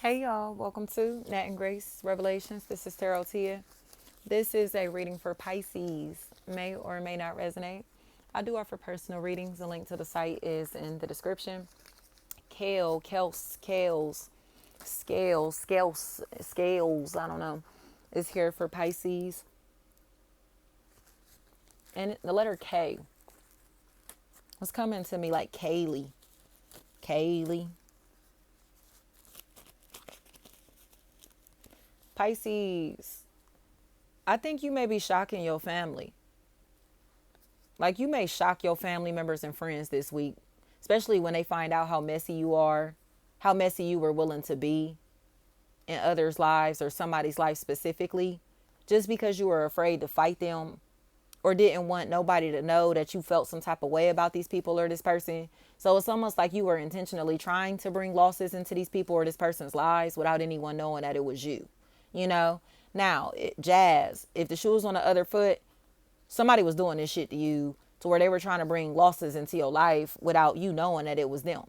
Hey y'all, welcome to Nat and Grace Revelations. This is Tarot Tia. This is a reading for Pisces. May or may not resonate. I do offer personal readings. The link to the site is in the description. Scales, I don't know, is here for Pisces. And the letter K was coming to me like Kaylee. Kaylee. Pisces. I think you may be shocking your family. Like you may shock your family members and friends this week, especially when they find out how messy you are, how messy you were willing to be in others' lives or somebody's life specifically, just because you were afraid to fight them or didn't want nobody to know that you felt some type of way about these people or this person. So it's almost like you were intentionally trying to bring losses into these people or this person's lives without anyone knowing that it was you, you know? Now, jazz, if the shoe was on the other foot, somebody was doing this shit to you to where they were trying to bring losses into your life without you knowing that it was them.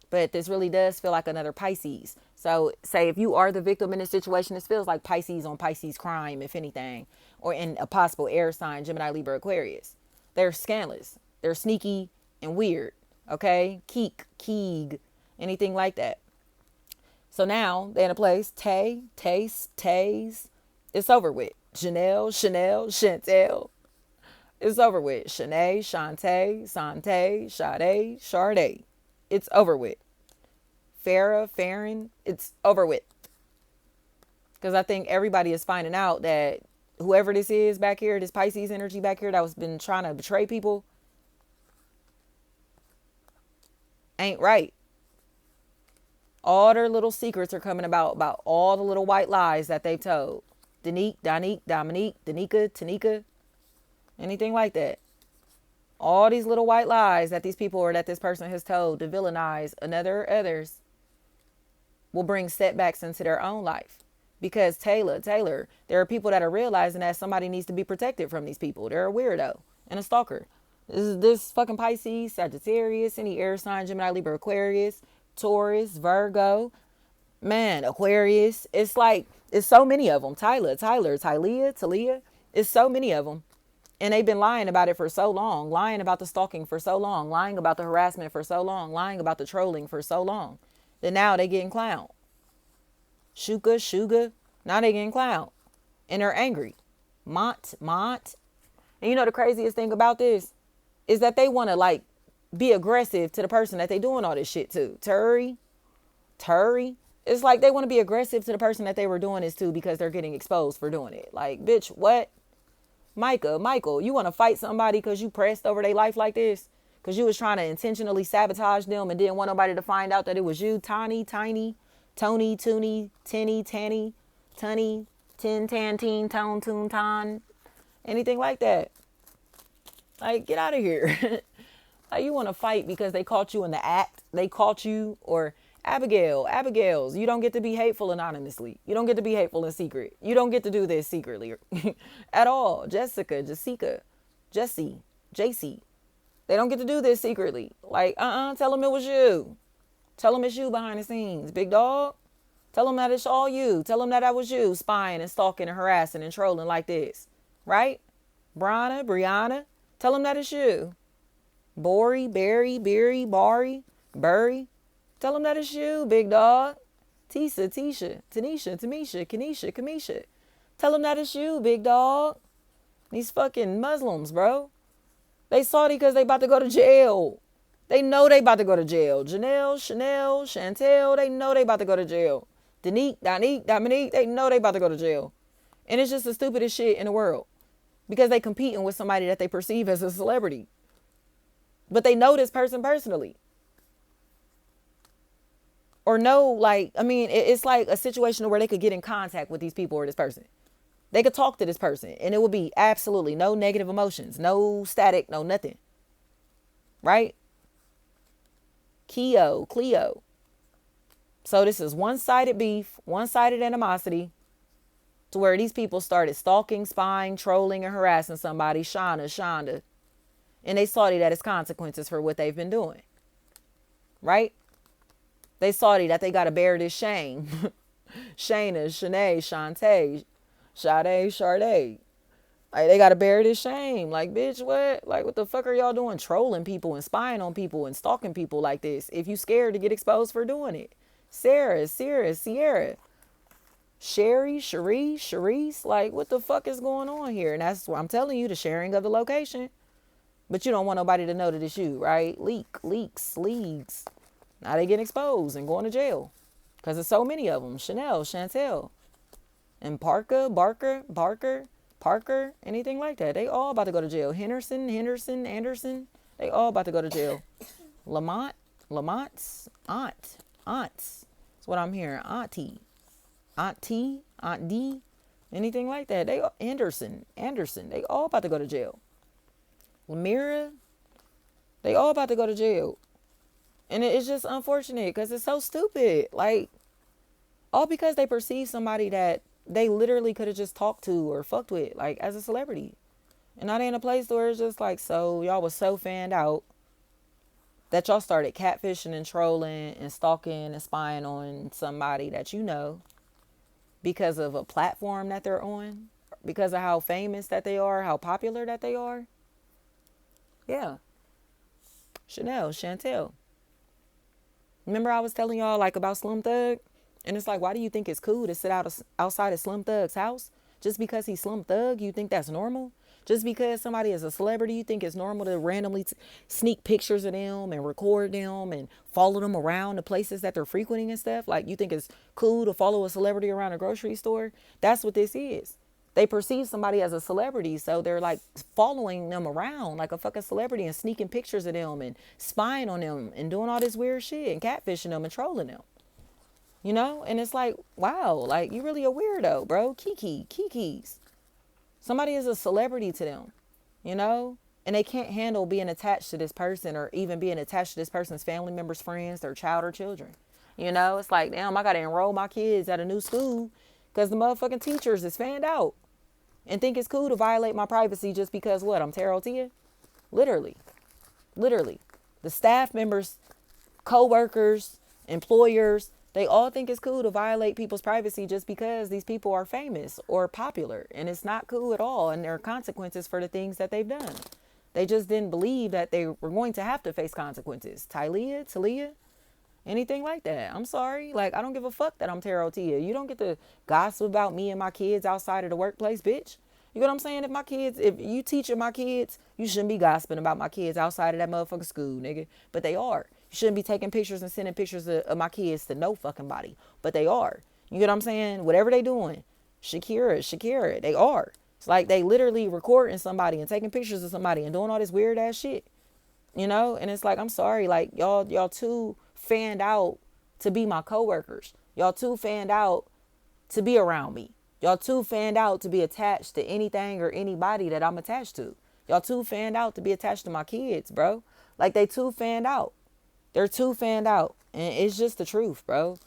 But this really does feel like another Pisces. So say if you are the victim in this situation, this feels like Pisces on Pisces crime, if anything, or in a possible air sign, Gemini, Libra, Aquarius. They're scandalous. They're sneaky and weird. Okay? Keeg, anything like that. So now they're in a place. Tays. It's over with. Chanel, Chantel. It's over with. Shanae, Shantae, Sante, Sade, Sade. It's over with. Farron, it's over with. Because I think everybody is finding out that whoever this is back here, this Pisces energy back here that was been trying to betray people, ain't right. All their little secrets are coming about all the little white lies that they've told. Donique, Dominique, Danica, Tanika, anything like that. All these little white lies that these people or that this person has told to villainize others will bring setbacks into their own life. Because Taylor, there are people that are realizing that somebody needs to be protected from these people. They're a weirdo and a stalker. This fucking Pisces, Sagittarius, any air sign, Gemini, Libra, Aquarius, Taurus, Virgo, man, Aquarius. It's like, it's so many of them. Talia. It's so many of them. And they've been lying about it for so long, lying about the stalking for so long, lying about the harassment for so long, lying about the trolling for so long, that now they getting clowned. Sugar, now they getting clowned. And they're angry. Mont. And you know the craziest thing about this is that they want to like be aggressive to the person that they doing all this shit to. Turi. It's like they want to be aggressive to the person that they were doing this to because they're getting exposed for doing it. Like, bitch, what? Michael, you want to fight somebody because you pressed over their life like this? Because you was trying to intentionally sabotage them and didn't want nobody to find out that it was you, Tiny, Tony, Tinny, Tanny, Tunny, Tin, Tan, Teen, Tone, Toon, Ton, anything like that. Like, get out of here. Like, you want to fight because they caught you in the act. They caught you, or Abigail's, you don't get to be hateful anonymously. You don't get to be hateful in secret. You don't get to do this secretly at all. Jessica, Jesse, JC. They don't get to do this secretly. Like, tell them it was you. Tell them it's you behind the scenes, big dog. Tell them that it's all you. Tell them that was you spying and stalking and harassing and trolling like this. Right? Brianna. Tell them that it's you. Bori, Barry, Beery, Bari, Burry. Tell them that it's you, big dog. Tisha, Tanisha, Tamisha, Kanisha, Kamisha. Tell them that it's you, big dog. These fucking Muslims, bro. They salty because they about to go to jail. They know they about to go to jail. Janelle, Chanel, Chantel, they know they about to go to jail. Donique, Dominique, they know they about to go to jail. And it's just the stupidest shit in the world. Because they competing with somebody that they perceive as a celebrity. But they know this person personally. Or know, like, I mean, it's like a situation where they could get in contact with these people or this person. They could talk to this person and it would be absolutely no negative emotions, no static, no nothing. Right? Cleo. So this is one-sided beef, one-sided animosity to where these people started stalking, spying, trolling, and harassing somebody, Shonda. And they saw that as consequences for what they've been doing. Right? They salty that they gotta bear this shame. Shayna, Shanae, Shantae, Sade, Sade. Like they gotta bear this shame. Like, bitch, what? Like, what the fuck are y'all doing? Trolling people and spying on people and stalking people like this. If you scared to get exposed for doing it. Sarah, Sierra, Sherry, Cherie, Sharice. Like, what the fuck is going on here? And that's what I'm telling you, the sharing of the location. But you don't want nobody to know that it's you, right? Leaks, leagues. Now they get exposed and going to jail. Because there's so many of them. Chanel, Chantel, and Parker, anything like that. They all about to go to jail. Henderson, Anderson. They all about to go to jail. Lamont's aunts. That's what I'm hearing. Aunt D, anything like that. They Anderson. They all about to go to jail. Lamira, they all about to go to jail. And it's just unfortunate because it's so stupid. Like, all because they perceive somebody that they literally could have just talked to or fucked with, like, as a celebrity. And now they in a place where it's just like, so y'all was so fanned out that y'all started catfishing and trolling and stalking and spying on somebody that you know because of a platform that they're on, because of how famous that they are, how popular that they are. Yeah. Chantel. Remember I was telling y'all like about Slim Thug? And it's like, why do you think it's cool to sit outside of Slim Thug's house? Just because he's Slim Thug, you think that's normal? Just because somebody is a celebrity, you think it's normal to randomly sneak pictures of them and record them and follow them around the places that they're frequenting and stuff? Like, you think it's cool to follow a celebrity around a grocery store? That's what this is. They perceive somebody as a celebrity, so they're like following them around like a fucking celebrity and sneaking pictures of them and spying on them and doing all this weird shit and catfishing them and trolling them. You know? And it's like, wow, like, you really a weirdo, bro. Kiki's. Somebody is a celebrity to them, you know? And they can't handle being attached to this person or even being attached to this person's family members, friends, their child or children. You know? It's like, damn, I got to enroll my kids at a new school because the motherfucking teachers is fanned out and think it's cool to violate my privacy just because what? I'm Tarot Tia? Literally. The staff members, co-workers, employers, they all think it's cool to violate people's privacy just because these people are famous or popular. And it's not cool at all. And there are consequences for the things that they've done. They just didn't believe that they were going to have to face consequences. Talia, anything like that. I'm sorry. Like, I don't give a fuck that I'm Tarot Tia. You don't get to gossip about me and my kids outside of the workplace, bitch. You know what I'm saying? If you teaching my kids, you shouldn't be gossiping about my kids outside of that motherfucking school, nigga. But they are. You shouldn't be taking pictures and sending pictures of my kids to no fucking body. But they are. You get what I'm saying? Whatever they doing. Shakira, they are. It's like they literally recording somebody and taking pictures of somebody and doing all this weird ass shit. You know? And it's like, I'm sorry. Like, y'all too fanned out to be my coworkers. Y'all too fanned out to be around me. Y'all too fanned out to be attached to anything or anybody that I'm attached to. Y'all too fanned out to be attached to my kids, bro. Like, they too fanned out. They're too fanned out. And it's just the truth, bro.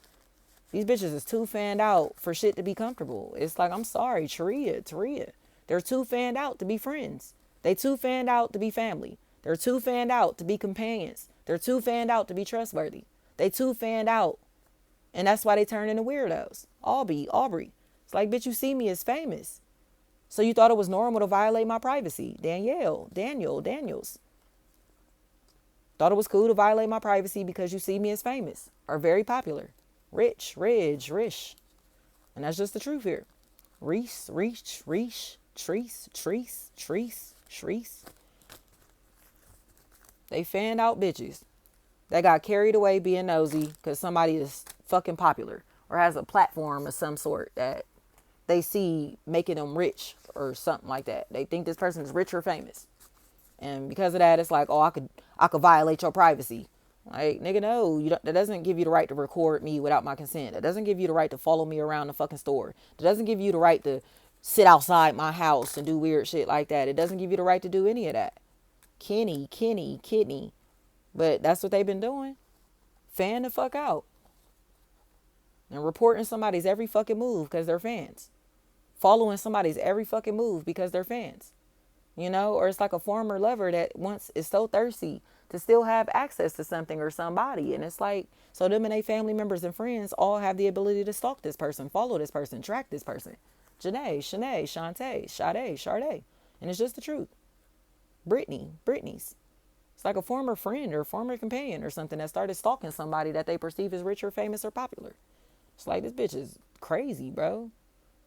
These bitches is too fanned out for shit to be comfortable. It's like, I'm sorry, Taria. They're too fanned out to be friends. They too fanned out to be family. They're too fanned out to be companions. They're too fanned out to be trustworthy. They too fanned out. And that's why they turn into weirdos. Aubrey. It's like, bitch, you see me as famous. So you thought it was normal to violate my privacy. Daniels. Thought it was cool to violate my privacy because you see me as famous or very popular. Rich. And that's just the truth here. Reese. They fanned out bitches that got carried away being nosy because somebody is fucking popular or has a platform of some sort that they see making them rich or something like that. They think this person is rich or famous. And because of that, it's like, oh, I could violate your privacy. Like, nigga, no, that doesn't give you the right to record me without my consent. That doesn't give you the right to follow me around the fucking store. That doesn't give you the right to sit outside my house and do weird shit like that. It doesn't give you the right to do any of that. Kidney. But that's what they've been doing. Fan the fuck out. And reporting somebody's every fucking move because they're fans. Following somebody's every fucking move because they're fans. You know, or it's like a former lover that once is so thirsty to still have access to something or somebody. And it's like, so them and their family members and friends all have the ability to stalk this person, follow this person, track this person. Janae, Shanae, Shantae, Sade, Sharday. And it's just the truth. Brittany's. It's like a former friend or former companion or something that started stalking somebody that they perceive as rich or famous or popular. It's like, this bitch is crazy, bro.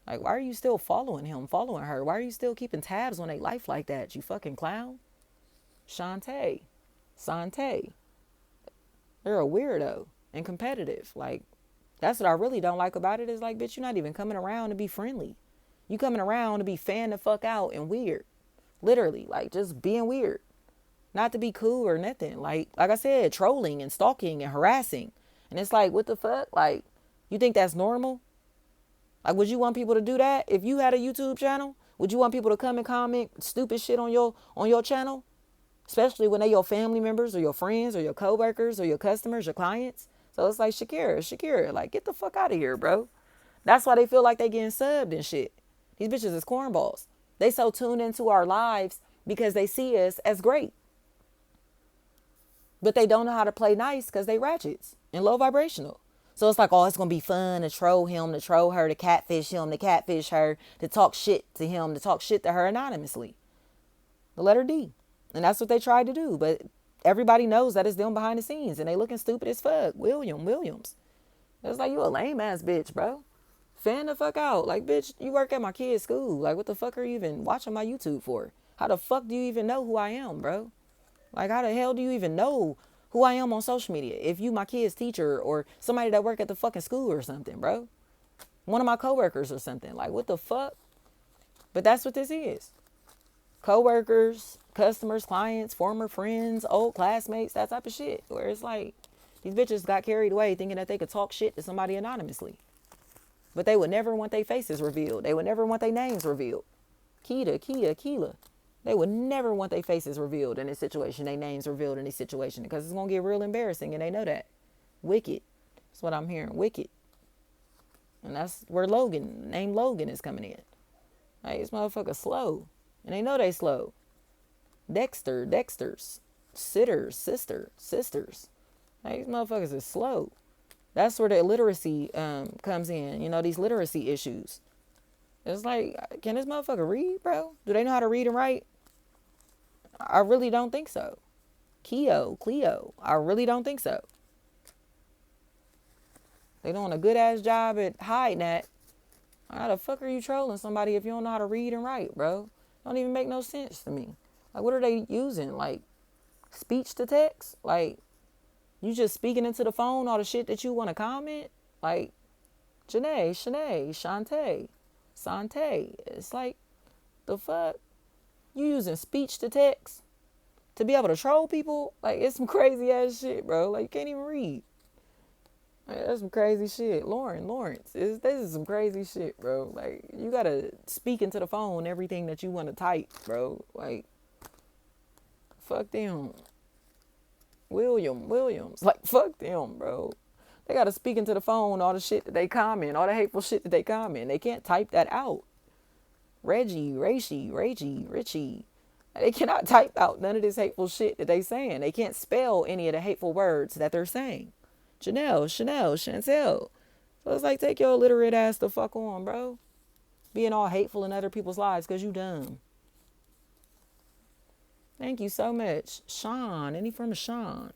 Like, why are you still following him, following her? Why are you still keeping tabs on their life like that, you fucking clown? Shantae. Sante. They're a weirdo and competitive. Like, that's what I really don't like about it is like, bitch, you're not even coming around to be friendly. You coming around to be fan the fuck out and weird. Literally, like, just being weird. Not to be cool or nothing. Like I said, trolling and stalking and harassing. And it's like, what the fuck? Like, you think that's normal? Like, would you want people to do that? If you had a YouTube channel, would you want people to come and comment stupid shit on your channel? Especially when they your family members or your friends or your coworkers or your customers, your clients. So it's like, Shakira, like, get the fuck out of here, bro. That's why they feel like they getting subbed and shit. These bitches is cornballs. They so tuned into our lives because they see us as great. But they don't know how to play nice because they ratchets and low vibrational. So it's like, oh, it's going to be fun to troll him, to troll her, to catfish him, to catfish her, to talk shit to him, to talk shit to her anonymously. The letter D. And that's what they tried to do. But everybody knows that it's them behind the scenes. And they looking stupid as fuck. Williams. It's like, you a lame ass bitch, bro. Fan the fuck out. Like, bitch, you work at my kid's school. Like, what the fuck are you even watching my YouTube for? How the fuck do you even know who I am, bro? Like, how the hell do you even know who I am on social media if you my kid's teacher or somebody that work at the fucking school or something, bro? One of my coworkers or something. Like, what the fuck? But that's what this is. Coworkers, customers, clients, former friends, old classmates, that type of shit. Where it's like, these bitches got carried away thinking that they could talk shit to somebody anonymously. But they would never want their faces revealed. They would never want their names revealed. Keela. They would never want their faces revealed in this situation, their names revealed in this situation, because it's going to get real embarrassing, and they know that. Wicked. That's what I'm hearing. Wicked. And that's where name Logan is coming in. Like, this motherfucker slow. And they know they slow. Dexters. Sisters. Like, these motherfuckers is slow. That's where the illiteracy comes in. You know, these literacy issues. It's like, can this motherfucker read, bro? Do they know how to read and write? I really don't think so. Cleo. I really don't think so. They doing a good ass job at hiding that. How the fuck are you trolling somebody if you don't know how to read and write, bro? Don't even make no sense to me. Like, what are they using? Like, speech to text? Like, you just speaking into the phone all the shit that you want to comment? Like, Janae, Shantae, Sante. It's like, the fuck? You using speech to text to be able to troll people? Like, it's some crazy ass shit, bro. Like, you can't even read. Like, that's some crazy shit. Lawrence, this is some crazy shit, bro. Like, you gotta speak into the phone everything that you want to type, bro. Like, fuck them. Williams, like, fuck them, bro. They gotta speak into the phone all the shit that they comment, all the hateful shit that they comment. They can't type that out. Reggie, Richie. They cannot type out none of this hateful shit that they saying. They can't spell any of the hateful words that they're saying. Chanel, Chantel. So it's like, take your illiterate ass the fuck on, bro. Being all hateful in other people's lives because you dumb. Thank you so much. Sean, any from Sean?